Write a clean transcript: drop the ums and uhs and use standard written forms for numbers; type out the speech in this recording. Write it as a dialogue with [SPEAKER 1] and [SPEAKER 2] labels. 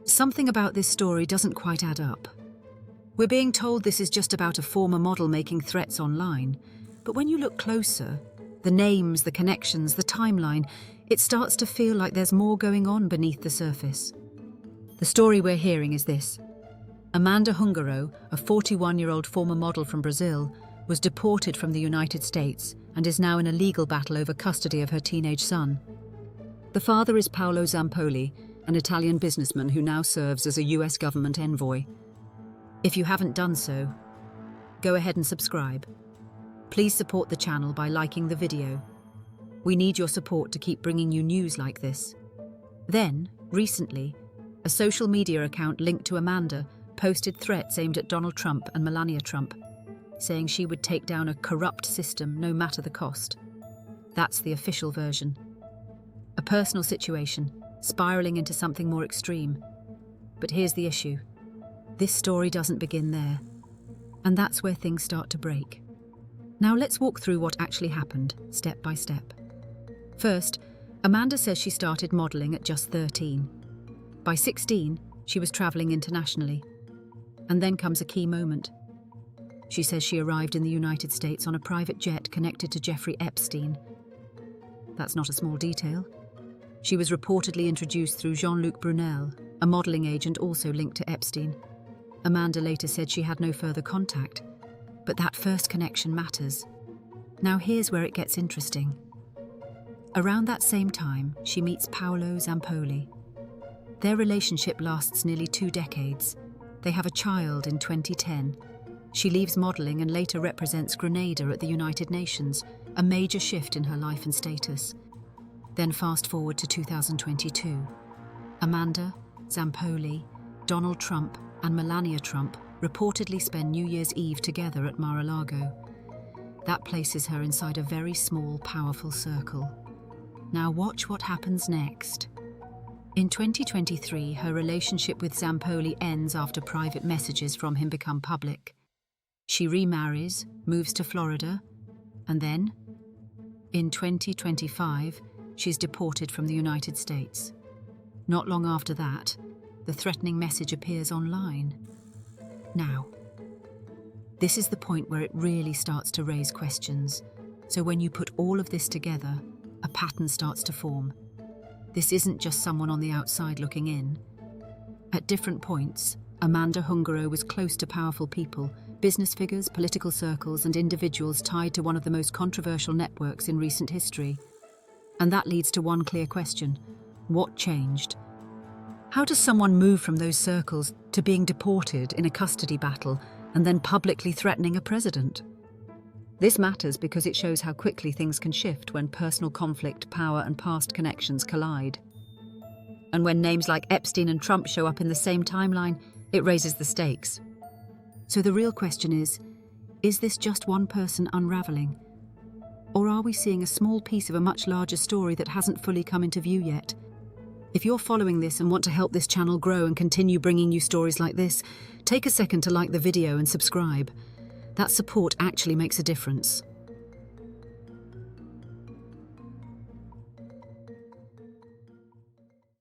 [SPEAKER 1] Something about this story doesn't quite add up. We're being told this is just about a former model making threats online, but when you look closer, the names, the connections, the timeline, it starts to feel like there's more going on beneath the surface. The story we're hearing is this. Amanda Húngaro, a 41-year-old former model from Brazil, was deported from the United States and is now in a legal battle over custody of her teenage son. The father is Paolo Zampoli, an Italian businessman who now serves as a US government envoy. If you haven't done so, go ahead and subscribe. Please support the channel by liking the video. We need your support to keep bringing you news like this. Then, recently, a social media account linked to Amanda posted threats aimed at Donald Trump and Melania Trump, saying she would take down a corrupt system no matter the cost. That's the official version. A personal situation, spiraling into something more extreme. But here's the issue. This story doesn't begin there. And that's where things start to break. Now let's walk through what actually happened, step by step. First, Amanda says she started modelling at just 13. By 16, she was travelling internationally. And then comes a key moment. She says she arrived in the United States on a private jet connected to Jeffrey Epstein. That's not a small detail. She was reportedly introduced through Jean-Luc Brunel, a modelling agent also linked to Epstein. Amanda later said she had no further contact, but that first connection matters. Now here's where it gets interesting. Around that same time, she meets Paolo Zampoli. Their relationship lasts nearly 2 decades. They have a child in 2010. She leaves modelling and later represents Grenada at the United Nations, a major shift in her life and status. Then fast forward to 2022. Amanda, Zampoli, Donald Trump and Melania Trump reportedly spend New Year's Eve together at Mar-a-Lago. That places her inside a very small, powerful circle. Now watch what happens next. In 2023, her relationship with Zampoli ends after private messages from him become public. She remarries, moves to Florida, and then, in 2025, she's deported from the United States. Not long after that, the threatening message appears online. Now, this is the point where it really starts to raise questions. So when you put all of this together, a pattern starts to form. This isn't just someone on the outside looking in. At different points, Amanda Húngaro was close to powerful people, business figures, political circles, and individuals tied to one of the most controversial networks in recent history. And that leads to one clear question. What changed? How does someone move from those circles to being deported in a custody battle and then publicly threatening a president? This matters because it shows how quickly things can shift when personal conflict, power, and past connections collide. And when names like Epstein and Trump show up in the same timeline, it raises the stakes. So the real question is this just one person unraveling? Or are we seeing a small piece of a much larger story that hasn't fully come into view yet? If you're following this and want to help this channel grow and continue bringing you stories like this, take a second to like the video and subscribe. That support actually makes a difference.